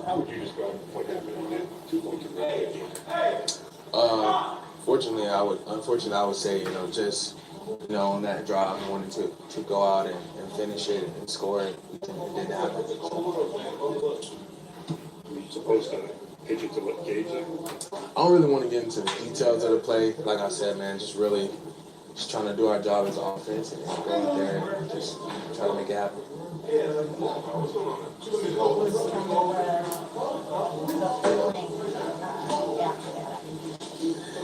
How would you describe what happened in that 2-point conversion? Unfortunately, I would say, just, on that drive, I wanted to go out and finish it and score it. It didn't happen. Were you supposed to pitch it to what gauge it? I don't really want to get into the details of the play. Like I said, man, just trying to do our job as offense and go out there and just try to make it happen.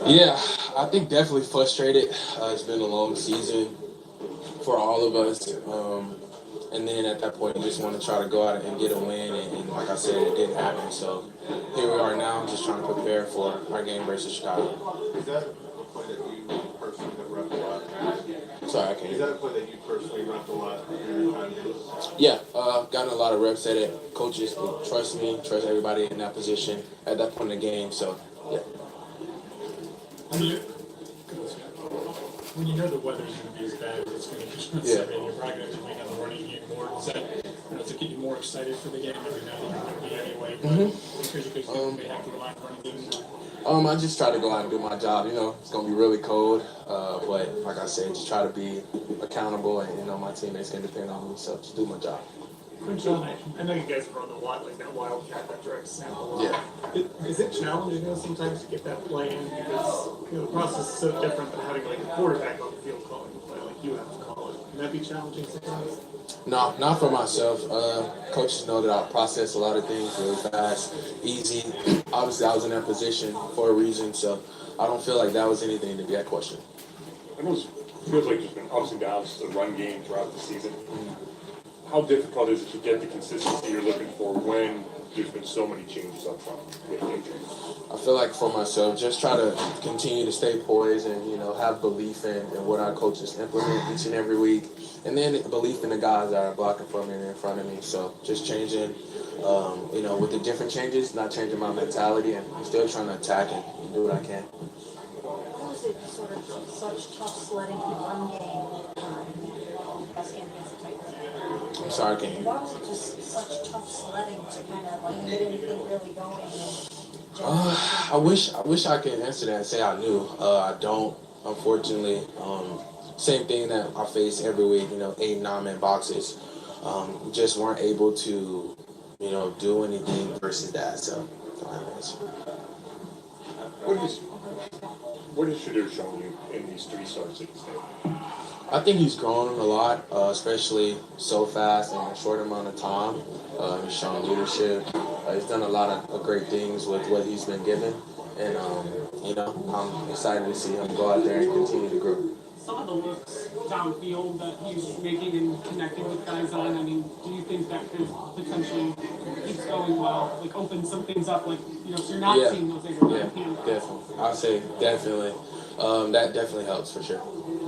Yeah, I think definitely frustrated. It's been a long season for all of us. And then at that point, you just want to try to go out and get a win. And like I said, it didn't happen. So here we are now, just trying to prepare for our game versus Chicago. Is that a play that you personally have repped a lot? Sorry, I can't. Is that a play that you personally repped a lot in your time? Yeah, gotten a lot of reps at it. Coaches trust me, trust everybody in that position at that point in the game. So, yeah. When you know the weather's going to be as bad as it's going to be, you're probably going to make up running game more. Does that to get you more excited for the game every now and then? Going to be anyway, but because you may have to rely on running game. I just try to go out and do my job. It's going to be really cold, but like I said, just try to be accountable, and my teammates can depend on me. So just do my job. QUISHON, I know you guys run a lot like that wildcat, that direct snap a lot. Yeah. Is it challenging sometimes to get that play in because the process is so different than having like a quarterback on the field calling the play like you have to call it? Can that be challenging sometimes? No, not for myself. Coaches know that I process a lot of things really fast, easy. Obviously, I was in that position for a reason, so I don't feel like that was anything to be at question. It feels like there's been ups and downs to the run game throughout the season. How difficult is it to get the consistency you're looking for when there's been so many changes up front with injuries? I feel like for myself, just try to continue to stay poised and, have belief in what our coaches implement each and every week. And then belief in the guys that are blocking for me and in front of me. So just changing, with the different changes, not changing my mentality and still trying to attack and do what I can. How is it sort of such tough sledding in one game against the Titans? I'm sorry, I can't hear you. Why was it just such tough sledding to kind of get anything really going? I wish I could answer that and say I knew. I don't, unfortunately. Same thing that I face every week, 8, 9-man boxes. Just weren't able to, do anything versus that. So, I don't have an answer. What has Shedeur shown you in these 3 starts at the state? I think he's grown a lot, especially so fast in a short amount of time. He's shown leadership. He's done a lot of great things with what he's been given. And, I'm excited to see him go out there and continue to grow. Some of the looks downfield that he's making and connecting with guys on, do you think that could potentially keep going well, like open some things up, like, so you're not seeing those things? Yeah, definitely. I'd say definitely. That definitely helps for sure.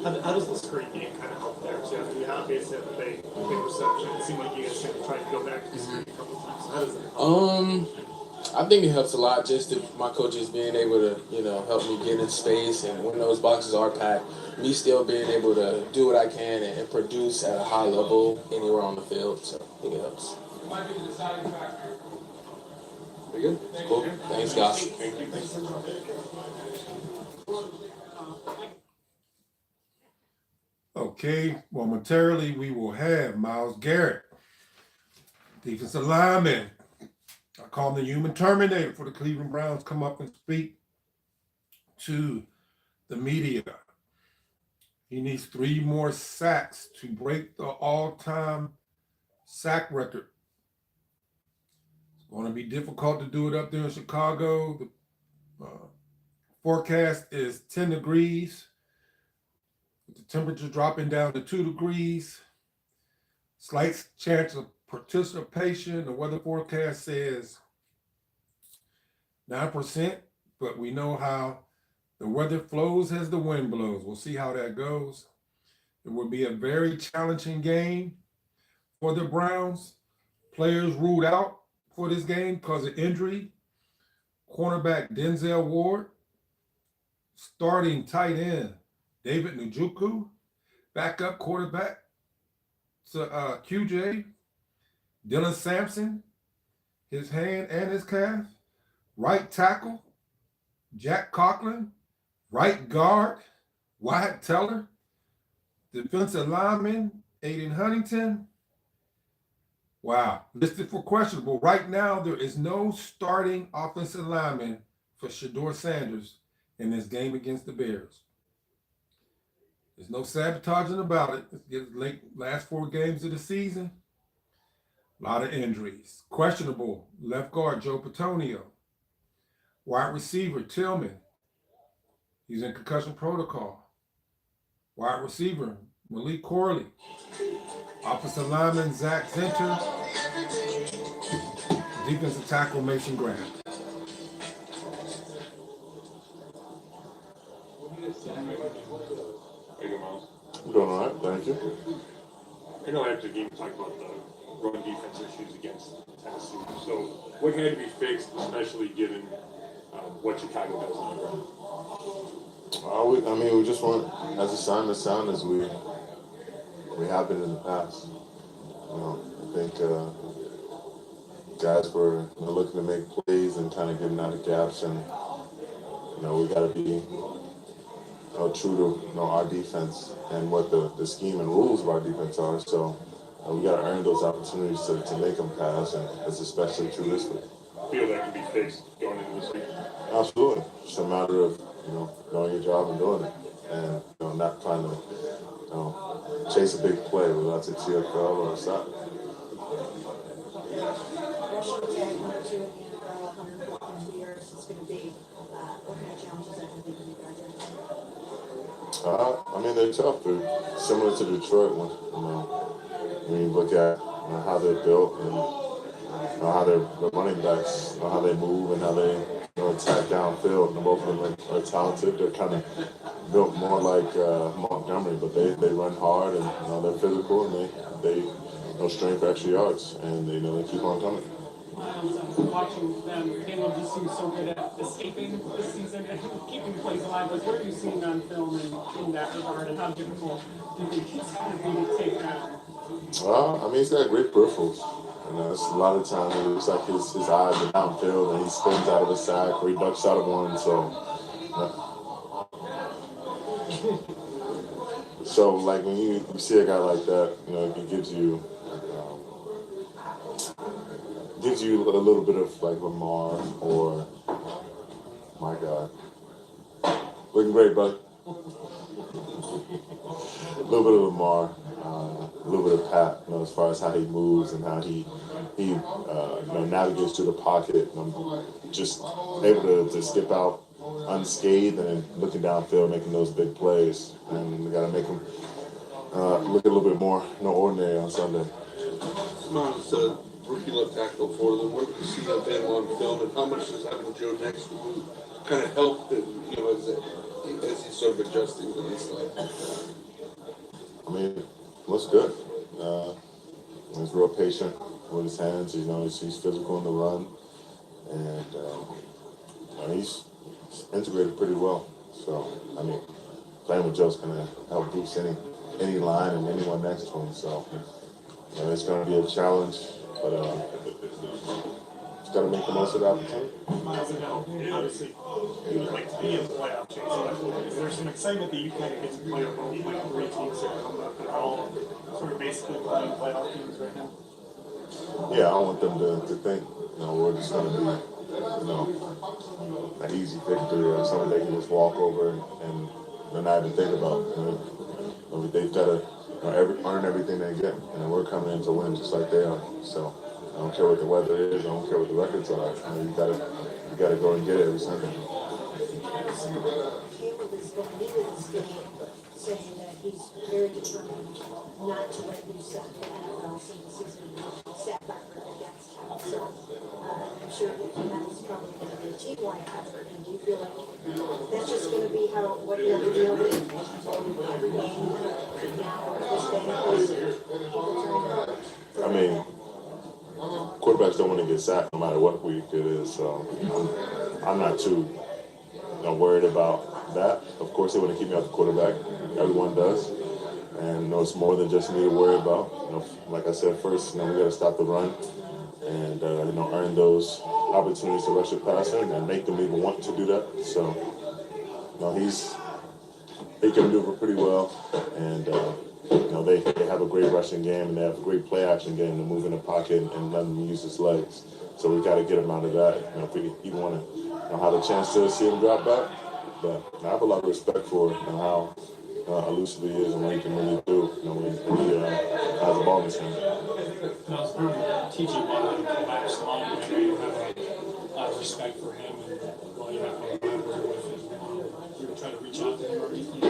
How does the screen game kind of help there too? You obviously have a big reception. It seemed like you guys tried to go back to the screen a couple times. So how does that help? I think it helps a lot just my coaches being able to, help me get in space, and when those boxes are packed, me still being able to do what I can and produce at a high level anywhere on the field. So I think it helps. Very good. Cool. Thanks, guys. Thank you. Okay, momentarily we will have Myles Garrett, defensive lineman. I call him the human terminator for the Cleveland Browns, come up and speak to the media. He needs 3 more sacks to break the all-time sack record. It's going to be difficult to do it up there in Chicago. The forecast is 10 degrees. With the temperature dropping down to 2 degrees. Slight chance of participation. The weather forecast says 9%, but we know how the weather flows as the wind blows. We'll see how that goes. It will be a very challenging game for the Browns. Players ruled out for this game because of injury. Cornerback Denzel Ward, starting tight end David Njoku, backup quarterback QJ, Dylan Sampson, his hand and his calf. Right tackle, Jack Conklin. Right guard, Wyatt Teller. Defensive lineman, Aiden Huntington. Wow, listed for questionable. Right now, there is no starting offensive lineman for ShedeurSanders in this game against the Bears. There's no sabotaging about it. It's last 4 games of the season. A lot of injuries. Questionable, left guard Joe Petonio. Wide receiver Tillman. He's in concussion protocol. Wide receiver Malik Corley. Offensive lineman Zach Zenter. Defensive tackle Mason Graham. How you doing, Miles? I'm doing all right, thank you. I know after the game we talked about the run defense issues against Tennessee. So what had to be fixed, especially given what Chicago does on the ground? We just want, as assigned as sound as we have been in the past. I think guys were looking to make plays and kind of getting out of gaps, and we got to be true to our defense and what the scheme and rules of our defense are. So we got to earn those opportunities to make them pass, and it's especially true this week. Feel that can be fixed going into this week? Absolutely. It's a matter of knowing your job and doing it, and not trying to chase a big play, whether that's a TFL or a sack. Rushing tag number 2 in the NFL, 114 years. It's going to be, what kind of challenges that going to be for you guys? They're tough. They're similar to Detroit when you look at how they're built and how their running backs, how they move and how they attack downfield. And both of them are talented. They're kind of built more like Montgomery, but they run hard and they're physical and they strain for extra yards, and they keep on coming. Watching them, Caleb just seems so good at escaping this season and keeping plays alive. Like, what are you seeing on film in that regard, and how difficult do you think it's going to be to take that? He's got great peripherals. It's a lot of times it looks like his eyes are downfield and he spins out of a sack or he ducks out of one. So like when you see a guy like that, it gives you a little bit of like Lamar or, my God, looking great, bud. A little bit of Lamar, a little bit of Pat, as far as how he moves and how he navigates through the pocket. Just able to skip out unscathed and looking downfield, making those big plays. And we got to make him look a little bit more ordinary on Sunday. Miles, rookie left tackle for them. What do you see of him on film, and how much does having Joe next to him kind of help as he's sort of adjusting to this life? Looks good. He's real patient with his hands. He's physical in the run, and he's integrated pretty well. So playing with Joe's gonna help boost any line and anyone next to him. So it's gonna be a challenge, but just gotta make the most of the opportunity. Miles ago, obviously, you would like to be in the playoff chase. Is there some excitement that you kind of get to play with all like 3 teams that come up that are all sort of basically playing playoff teams right now? Yeah, I want them to think, we're just gonna be, an easy victory or something they can just walk over and not even think about. They've got to earn everything they get, and we're coming in to win just like they are. So I don't care what the weather is, I don't care what the records are. You gotta go and get it every Sunday. Caleb is going into this game saying that he's very determined not to let you set the NFL single season sack record against him. So I'm sure that is probably going to be a team-wide effort. And do you feel like that's just going to be what you have to deal with every game now or this day? Quarterbacks don't want to get sacked no matter what week it is, so I'm not too worried about that. Of course, they want to keep me off the quarterback. Everyone does. And it's more than just me to worry about. Like I said first, we got to stop the run. and earn those opportunities to rush the passer and make them even want to do that. So, he can maneuver pretty well, and they have a great rushing game and they have a great play action game to move in the pocket and let him use his legs. So we got to get him out of that. If we even want to have a chance to see him drop back, but I have a lot of respect for how elusive he is and what he can really do when he has the ball in his hand. Now, it's part of teaching about how to collapse line. I know you have a lot of respect for him, and well, you have a collaborate with him. You would try to reach out to him or anything.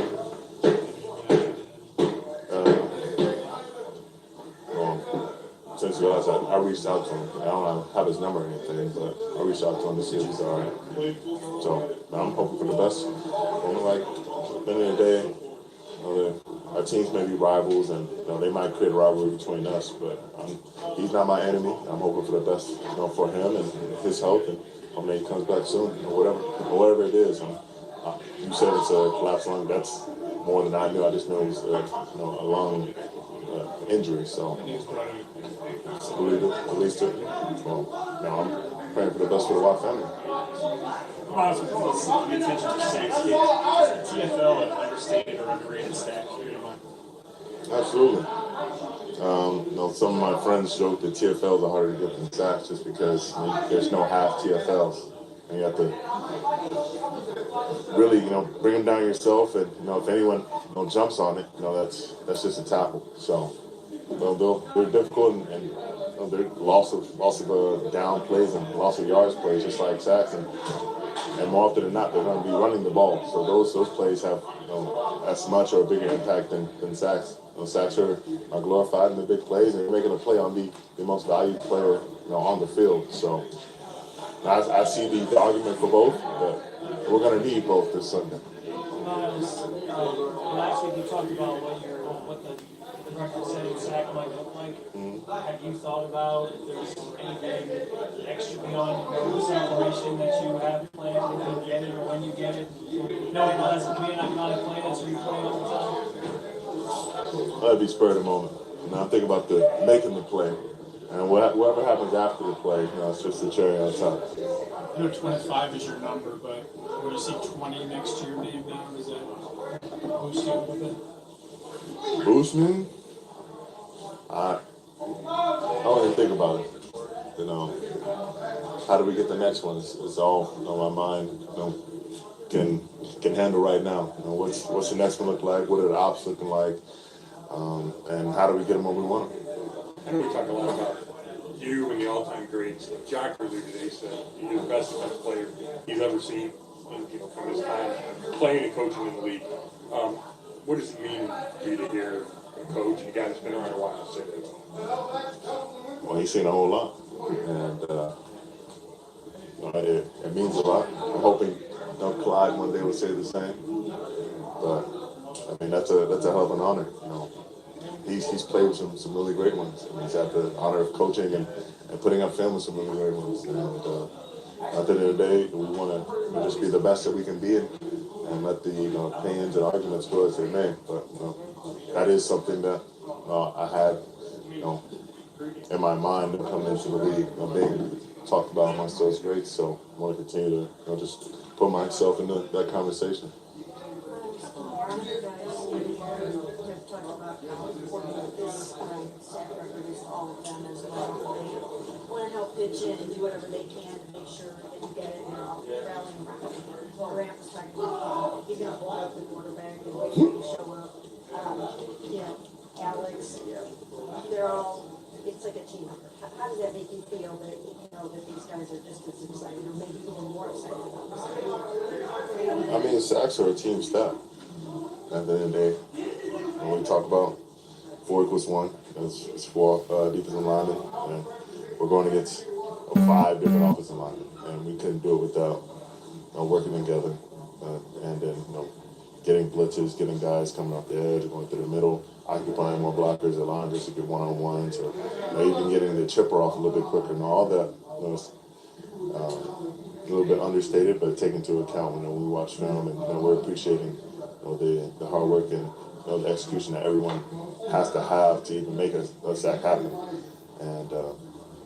Since you asked, I reached out to him. I don't have his number or anything, but I reached out to him to see if he's all right. So I'm hoping for the best. Like at the end of the day, our teams may be rivals, and they might create a rivalry between us, but he's not my enemy. I'm hoping for the best, for him and his health, and hoping he comes back soon, or whatever it is. You said it's a collapsed lung. That's more than I knew. I just knew it was a lung injury. So I believe it, at least it. Well, I'm praying for the best for the Watt family. Attention to sacks. Is TFL an understated or underrated stat? Absolutely. Some of my friends joke that TFLs are harder to get than sacks just because there's no half TFLs. And you have to really, bring them down yourself. And, if anyone, jumps on it, that's just a tackle. So, they're difficult and they're loss of down plays and loss of yards plays, just like sacks. And more often than not, they're going to be running the ball. So those plays have as much or a bigger impact than sacks. Sacks are glorified in the big plays, and you're making a play on the most valued player on the field. So I see the argument for both, but we're going to need both this Sunday. Last week you talked about what the record-setting sack might look like. Have you thought about if there's anything extra beyond this information that you have planned if you get it or when you get it? Knowing that that's going to be an iconic play that's replayed all the time? That'd be spur of the moment. I'm thinking about making the play. And whatever happens after the play, it's just the cherry on top. I know 25 is your number, but when you see 20 next to your name now, does that boost you a little bit? Boost me? I don't even think about it. How do we get the next one? It's all on my mind. Can handle right now. What's the next one look like? What are the ops looking like? And how do we get them where we want them? I know we talk a lot about you and the all-time greats. Jack earlier today said he's the best defensive player he's ever seen from his time playing and coaching in the league. What does it mean for you to hear a coach, a guy that's been around a while, say that? Well, he's seen a whole lot. And it means a lot. I'm hoping Clyde one day will say the same. But, that's a hell of an honor. He's played with some really great ones. He's had the honor of coaching and putting up film with some really great ones. And at the end of the day, we want to just be the best that we can be and let the opinions and arguments go as they may. But that is something that I had in my mind coming into the league, being talked about amongst those greats. So I want to continue to just put myself into that conversation. Talked about how important this sack record is to all of them as well. They want to help pitch in and do whatever they can to make sure that you get it and all rallying around. Grant was talking about he's going to blow up the quarterback and wait for you to show up. Alex, they're all, it's like a team effort. How does that make you feel that that these guys are just as excited or maybe even more excited about this? Sacks are a team stat. At the end of the day, when we talk about 4+1, it's 4 defensive linemen, and we're going against 5 different offensive linemen, and we couldn't do it without working together, and then getting blitzes, getting guys coming off the edge, going through the middle, occupying more blockers, allowing us to get one-on-ones, or even getting the chipper off a little bit quicker, and all that was a little bit understated, but taken into account when we watch film, and we're appreciating the hard work and the execution that everyone has to have to even make a sack happen. And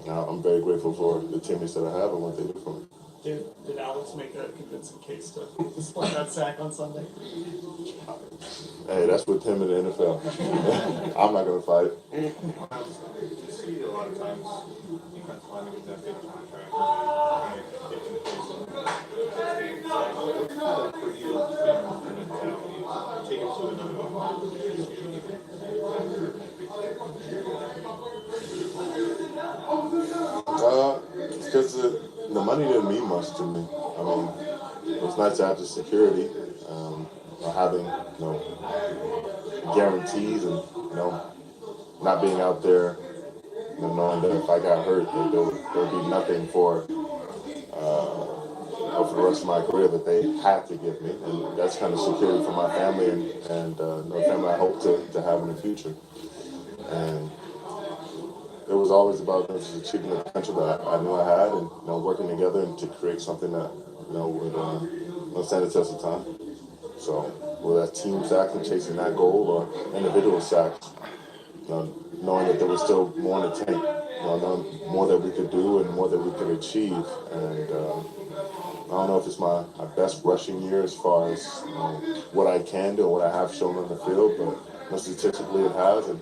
I'm I'm very grateful for the teammates that I have and what they do for me. Did Alex make a convincing case to split that sack on Sunday? Hey, that's with him in the NFL. I'm not gonna fight. You see a lot of times defensive linemen get that big contract and get in place of games. Like for you, take it to another level. Because the money didn't mean much to me. I mean, it's nice to have the security, or having, guarantees and, not being out there, knowing that if I got hurt, that there would be nothing for the rest of my career that they had to give me. And that's kind of security for my family and the family I hope to have in the future. And it was always about just achieving the potential that I knew I had, and working together and to create something that would stand the test of time. So whether that's team sacks and chasing that goal or individual sacks, knowing that there was still more in the tank, knowing more that we could do and more that we could achieve. And I don't know if it's my best rushing year as far as what I can do and what I have shown on the field, but statistically it has, and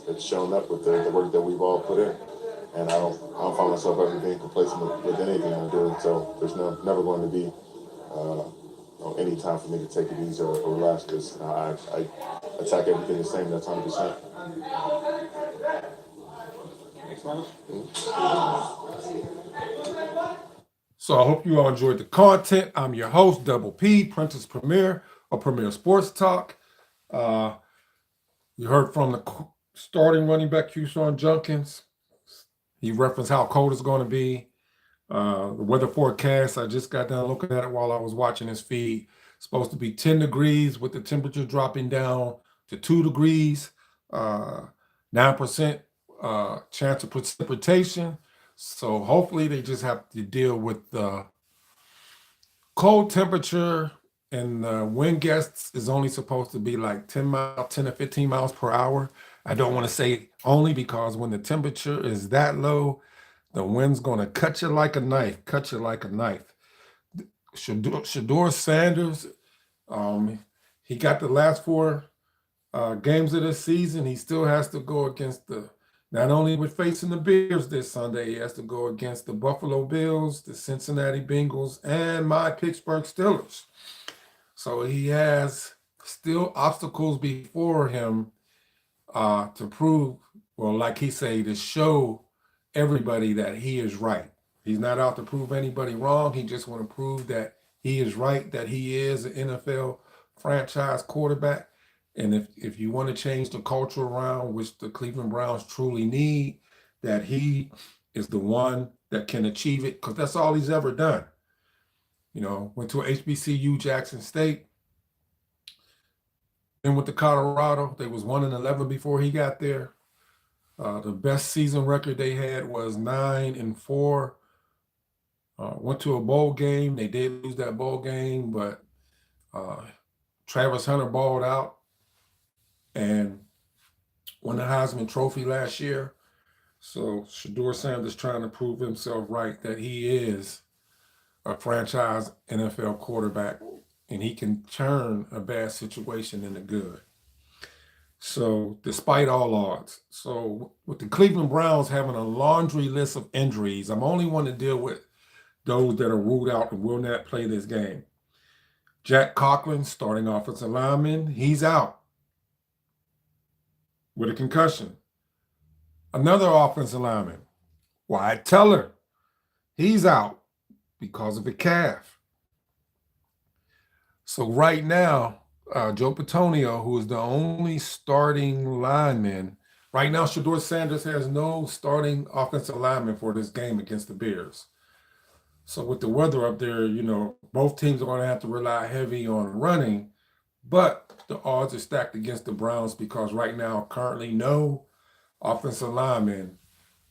it's shown up with the work that we've all put in. And I don't find myself ever being complacent with anything I'm doing. So there's never going to be any time for me to take it easy or relax, because I attack everything the same. That's 100%. Thanks, Miles. So I hope you all enjoyed the content. I'm your host, Double P, Prentice Premier of Premier Sports Talk. You heard from the starting running back, QUISHON Junkins. He referenced how cold it's going to be. The weather forecast, I just got done looking at it while I was watching his feed. It's supposed to be 10 degrees with the temperature dropping down to 2 degrees, 9% chance of precipitation. So hopefully they just have to deal with the cold temperature, and the wind gusts is only supposed to be like 10 to 15 miles per hour. I don't want to say only, because when the temperature is that low, the wind's going to cut you like a knife, ShedeurSanders, he got the last 4 games of the season. He still has to go against not only with facing the Bears this Sunday, he has to go against the Buffalo Bills, the Cincinnati Bengals, and my Pittsburgh Steelers. So he has still obstacles before him to prove, well, like he say, to show everybody that he is right. He's not out to prove anybody wrong. He just want to prove that he is right, that he is an NFL franchise quarterback. And if you want to change the culture around, which the Cleveland Browns truly need, that he is the one that can achieve it, because that's all he's ever done. Went to HBCU, Jackson State, then went to Colorado. They was 1-11 before he got there. The best season record they had was 9-4. Went to a bowl game. They did lose that bowl game, but Travis Hunter balled out and won the Heisman Trophy last year. So ShedeurSanders trying to prove himself right, that he is a franchise NFL quarterback, and he can turn a bad situation into good. So despite all odds. So with the Cleveland Browns having a laundry list of injuries, I'm only want to deal with those that are ruled out and will not play this game. Jack Cochran, starting offensive lineman, he's out with a concussion. Another offensive lineman, Wyatt Teller, he's out because of a calf. So right now, Joe Petonio, who is the only starting lineman, right now ShedeurSanders has no starting offensive lineman for this game against the Bears. So with the weather up there, both teams are going to have to rely heavy on running, but the odds are stacked against the Browns, because right now, currently no offensive linemen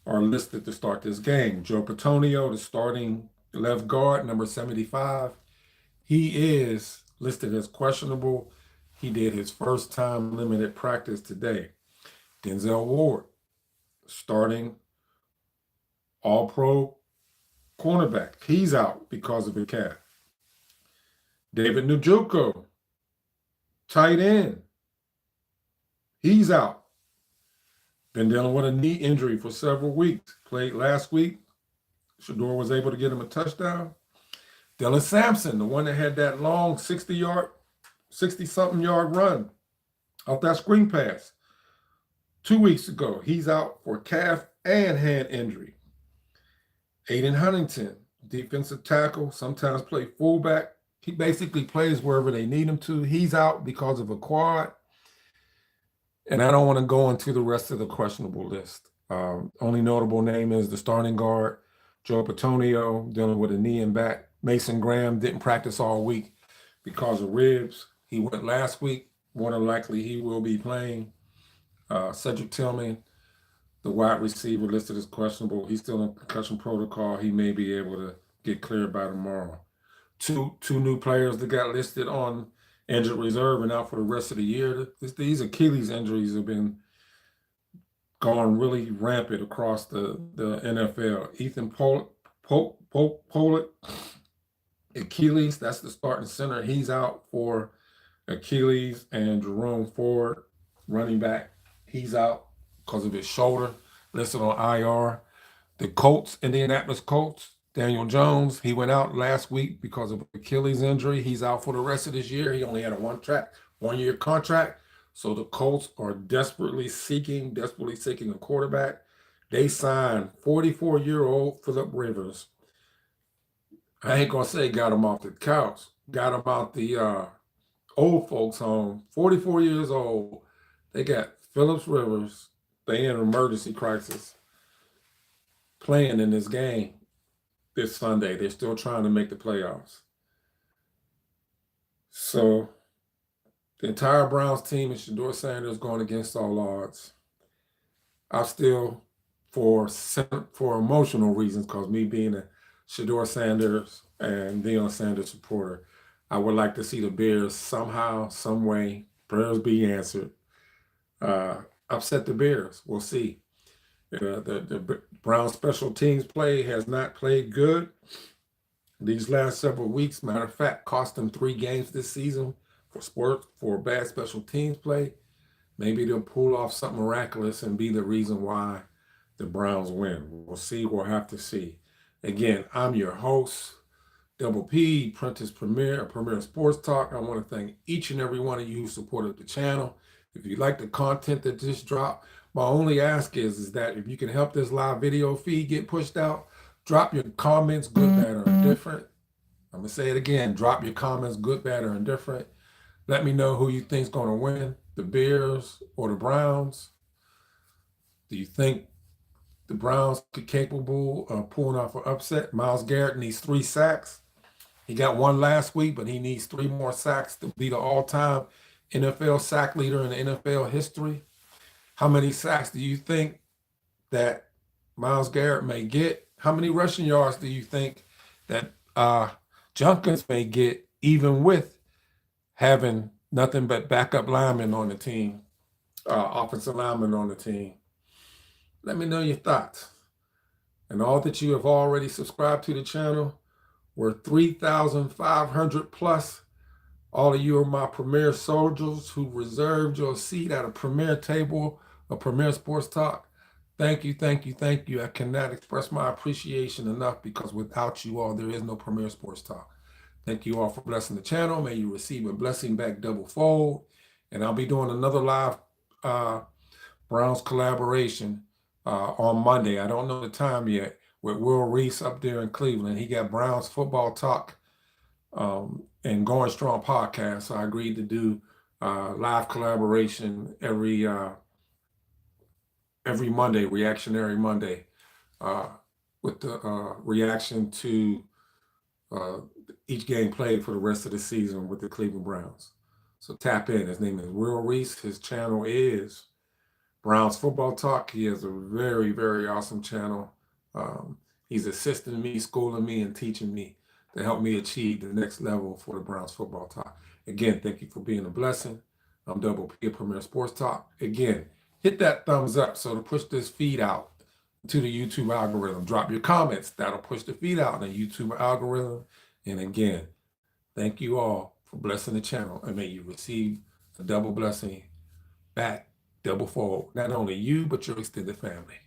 are listed to start this game. Joe Petonio, the starting left guard, number 75, he is listed as questionable. He did his first time limited practice today. Denzel Ward, starting All-Pro cornerback. He's out because of a calf. David Njoku, tight end. He's out. Been dealing with a knee injury for several weeks. Played last week. Shedeur was able to get him a touchdown. Dylan Sampson, the one that had that long 60-something yard run off that screen pass 2 weeks ago. He's out for calf and hand injury. Aiden Huntington, defensive tackle, sometimes play fullback. He basically plays wherever they need him to. He's out because of a quad. And I don't want to go into the rest of the questionable list. Only notable name is the starting guard, Joe Petonio, dealing with a knee and back. Mason Graham didn't practice all week because of ribs. He went last week. More than likely, he will be playing. Cedric Tillman, the wide receiver, listed as questionable. He's still in concussion protocol. He may be able to get cleared by tomorrow. Two new players that got listed on injured reserve and out for the rest of the year. These Achilles injuries have been going really rampant across the NFL. Ethan Pollitt, Achilles, that's the starting center. He's out for Achilles. And Jerome Ford, running back, he's out because of his shoulder, listed on IR. The Colts, Indianapolis Colts, Daniel Jones, he went out last week because of Achilles injury. He's out for the rest of this year. He only had a one-year contract. So the Colts are desperately seeking a quarterback. They signed 44-year-old Phillip Rivers. I ain't gonna say got him off the couch, got him out the old folks home. 44 years old. They got Phillips Rivers. They in an emergency crisis playing in this game this Sunday. They're still trying to make the playoffs. So the entire Browns team is ShedeurSanders going against all odds. I still, for emotional reasons, because me being a ShedeurSanders and DeionSanders supporter, I would like to see the Bears somehow, some way, prayers be answered, upset the Bears. We'll see. The Browns special teams play has not played good these last several weeks. Matter of fact, cost them 3 games this season for bad special teams play. Maybe they'll pull off something miraculous and be the reason why the Browns win. We'll see. We'll have to see. Again, I'm your host, Double P, Prentice Premier Sports Talk. I want to thank each and every one of you who supported the channel. If you like the content that just dropped, my only ask is that if you can help this live video feed get pushed out, drop your comments, good, bad, or indifferent. I'm going to say it again. Drop your comments, good, bad, or indifferent. Let me know who you think is going to win, the Bears or the Browns. Do you think the Browns are capable of pulling off an upset? Myles Garrett needs 3 sacks. He got 1 last week, but he needs 3 more sacks to be the all-time NFL sack leader in the NFL history. How many sacks do you think that Myles Garrett may get? How many rushing yards do you think that Judkins may get, even with having nothing but backup linemen on the team, offensive linemen on the team? Let me know your thoughts. And all that you have already subscribed to the channel, we're 3,500 plus. All of you are my Premier soldiers who reserved your seat at a Premier table of Premier Sports Talk. Thank you, thank you, thank you. I cannot express my appreciation enough, because without you all, there is no Premier Sports Talk. Thank you all for blessing the channel. May you receive a blessing back double fold. And I'll be doing another live Browns collaboration on Monday. I don't know the time yet, with Will Reese up there in Cleveland. He got Browns football talk and Going Strong podcast. So I agreed to do live collaboration every Monday, Reactionary Monday, with the reaction to each game played for the rest of the season with the Cleveland Browns. So tap in. His name is Will Reese. His channel is Browns Football Talk. He has a very, very awesome channel. He's assisting me, schooling me, and teaching me to help me achieve the next level for the Browns Football Talk. Again, thank you for being a blessing. I'm Double P, Premier Sports Talk. Again, hit that thumbs up so to push this feed out. to the YouTube algorithm. Drop your comments. That'll push the feed out in the YouTube algorithm. And again, thank you all for blessing the channel, and may you receive a double blessing back, double fold, not only you, but your extended family.